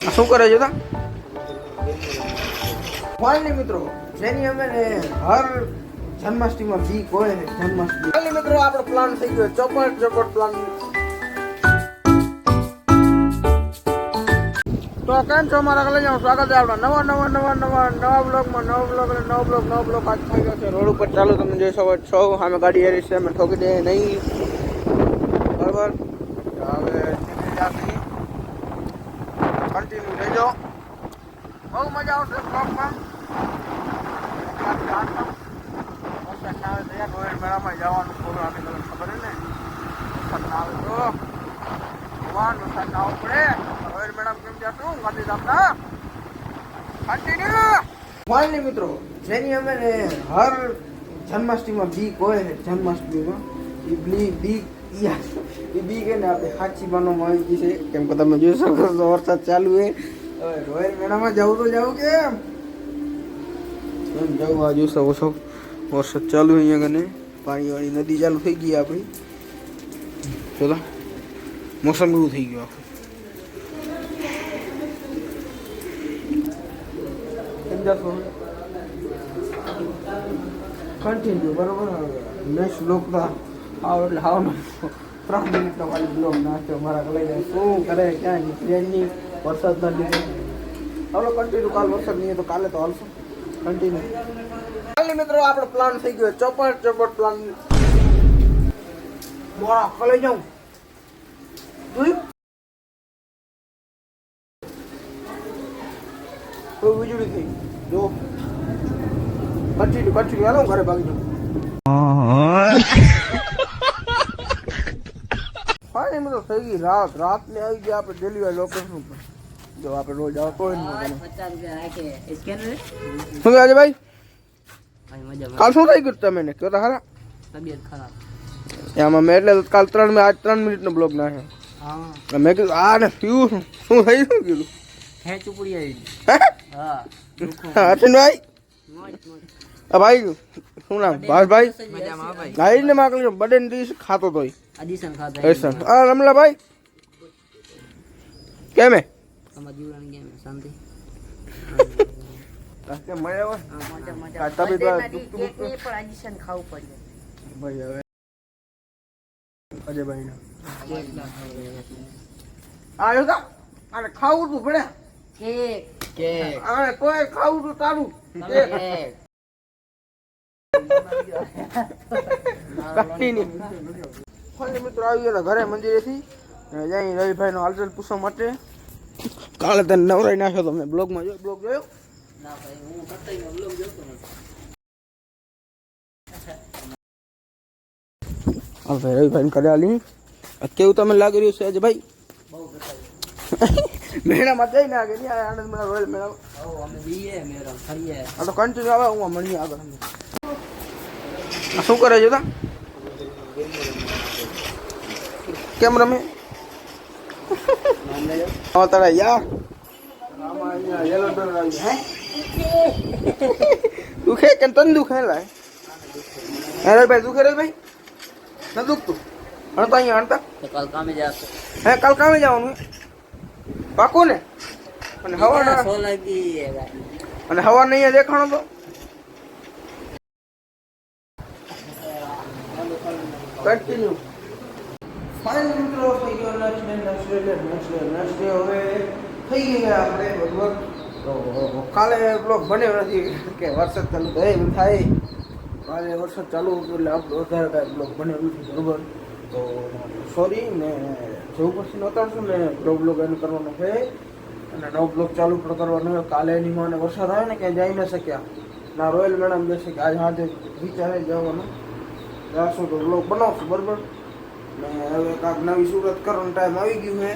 શું કરે છે તા ફાઇનલી મિત્રો જેની અમે હર જન્માષ્ટમીમાં બીક હોય ને જન્માષ્ટમી ફાઇનલી મિત્રો આપણો પ્લાન થઈ ગયો ચોપટ પ્લાન. તો કેમ છો મારા કલે જાઉં સ્વાગત છે આપણા નવા બ્લોગમાં નવો બ્લોગ આજ થઈ ગયો છે રોડ ઉપર ચાલુ તમે જોઈ શકો છો સામે ગાડી એરી છે અમે ઠોકી દે નહીં બરાબર હવે કન્ટિન્યુ રહેજો બહુ મજા આવશે બ્લોગમાં મેળામાં જવાનું પ્રોગ્રામ ખબર ને વરસાદ આવે તો વરસાદ ના આવવું પડે રોયલ મેડમ કેમ જશું ગાંધી આપતા કન્ટિન્યુ ફાઇનલી મિત્રો જેની અમે હર જન્માષ્ટમીમાં બીક હોય ને જન્માષ્ટમીમાં એ બીક ને આપણે સાચી માનવામાં આવી ગઈ છે કેમ કે તમે જોઈ શકો છો વરસાદ ચાલુ છે હવે રોયલ મેળામાં જવું તો જવું કેમ જવું આ જોઈ શકો છો વરસાદ ચાલુ અહીંયા કને પાણીવાળી નદી ચાલુ થઈ ગઈ આપણી ચલો મોસમ એવું થઈ ગયું આખું કન્ટિન્યુ બરોબર નેક્સ્ટ બ્લોગમાં આવ એટલે આવવાનો 3 મિનિટનો ખાલી બ્લોગ નાખ્યો મારા લઈ જાય શું કરે ક્યાં ટ્રેનની વરસાદના લીધે હાલો કન્ટિન્યુ કાલ વરસાદ નહીં તો કાલે તો હાલશું કન્ટિન્યુ કાલે મિત્રો આપણો પ્લાન થઈ ગયો ચોપટ પ્લાન બોલા કલે જાઉં તું વીજળી થઈ જો કન્ટિન્યુ હાલો ઘરે ભાગી જાઉં ફાઇનલી મિત્રો થઈ ગઈ રાતને આવી ગયા આપણે ડેલી લોકેશન ઉપર જો આપણે રોજ આવતો હોય ને શું આજે ભાઈ કાલ શું થઈ ગયું તમે ને કયો તો હારા તબિયત ખરાબ એમાં મેં એટલે કાલ 3 મિનિટનો બ્લોગ નાખ્યો મેં કીધું આ ને શું થઈ શું કીધું હે ચુપડી આવી હા અર્જુનભાઈ ભાઈ શું નામ ભાઈ મજામાં ભાઈ ગાડી ને માગલો બર્થડે દિવસ ખાતો તો આદિશન ખાતા એસન આ રમલા ભાઈ કેમ હે અમાર જીવન ગેમ શાંતિ કે મળે હોય મજા તબી તો કેક ની પણ આદિશન ખાવું પડે ભાઈ હવે અજયભાઈ ના કેક ના ખાવું આ જો આને ખાવું તું પડે કેક આને કોઈ ખાવું તું તારું કેક મિત્રો આવી ગયા ઘરે મંદિરેથી જઈ રવિભાઈ નો હાલચાલ પૂછવા માટે કાલે તને નવરાઈ નાખ્યો તો મેં બ્લોગમાં બ્લોગ જોયો ના ભાઈ હું કતઈનો બ્લોગ જોતો નથી હા ભાઈ રવિભાઈ કરે આલી કેવું તમે લાગી રહ્યું છે આજે ભાઈ બહુ કતઈ મેળામાં જઈને આગે નહીં આનંદ મેળા રોયલ મેળા અમે બીએ મેરા ફરીએ આ તો કન્ટિન્યુ આવે હું મળીએ આગળ શું કરે છે તા કેમ રમે તારા યાર દુખે કેમ તને દુખે લાય અરે ભાઈ દુખે રે ભાઈ ન દુખતું અણતા અહીંયા અણતા તો કાલ કામે જાશે હે કાલ કામે જવાનું પાકું ને અને હવા સો લાગી અને હવા નહીં દેખાણો તો કન્ટિન્યુ ફાઇનલ મિત્રો થઈ ગયો નેક્સ્ટ ડે હવે થઈ ગયા આપણે બરોબર તો કાલે બ્લોગ બન્યો નથી કે વરસાદ ચાલુ તો એમ થાય કાલે વરસાદ ચાલુ એટલે આપણો વધારે કાંઈ બ્લોગ બન્યો નથી બરોબર તો સોરી ને જવું પડશે નતાડશું ને બ્લોગ એનું કરવાનો છે અને નવો બ્લોગ ચાલુ પણ કરવાનો હોય કાલે એની માને વરસાદ આવે ને ક્યાં જઈ ન શક્યા ના રોયલ મેડમ જશે કે આજે હાથે વિચારે જવાનું જાશું તો બ્લોગ બનાવશું બરાબર ને હવે કાંઈક નવી શરૂઆત કરવાનો ટાઈમ આવી ગયું છે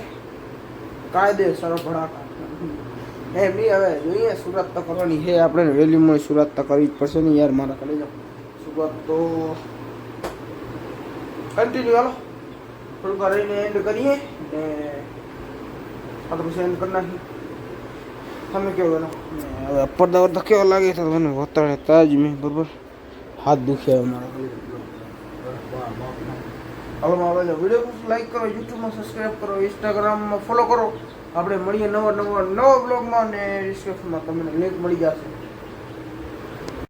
કાયદેસર ભડાકા એમ નહીં હવે જોઈએ શરૂઆત તો કરવાની છે આપણે વેલ્યુમાં શરૂઆત તો કરવી જ પડશે ને યાર મારા કરી જાઓ શરૂઆત તો કન્ટિન્યુ હાલો થોડુંક રહીને એન્ડ કરીએ ને આ તો પછી એન્ડ કરી નાખીએ તમે કેવો એનો હવે પડદા તો કેવો લાગે છે મને વતાડે તાજ મેં બરાબર હાથ દુખ્યા મારા હાલો મારા વિડીયો લાઈક કરો યુટ્યુબમાં સબસ્ક્રાઈબ કરો ઇન્સ્ટાગ્રામમાં ફોલો કરો આપણે મળીએ નવો બ્લોગમાં, અને ડિસ્ક્રિપ્શનમાં તમને લિંક મળી જશે.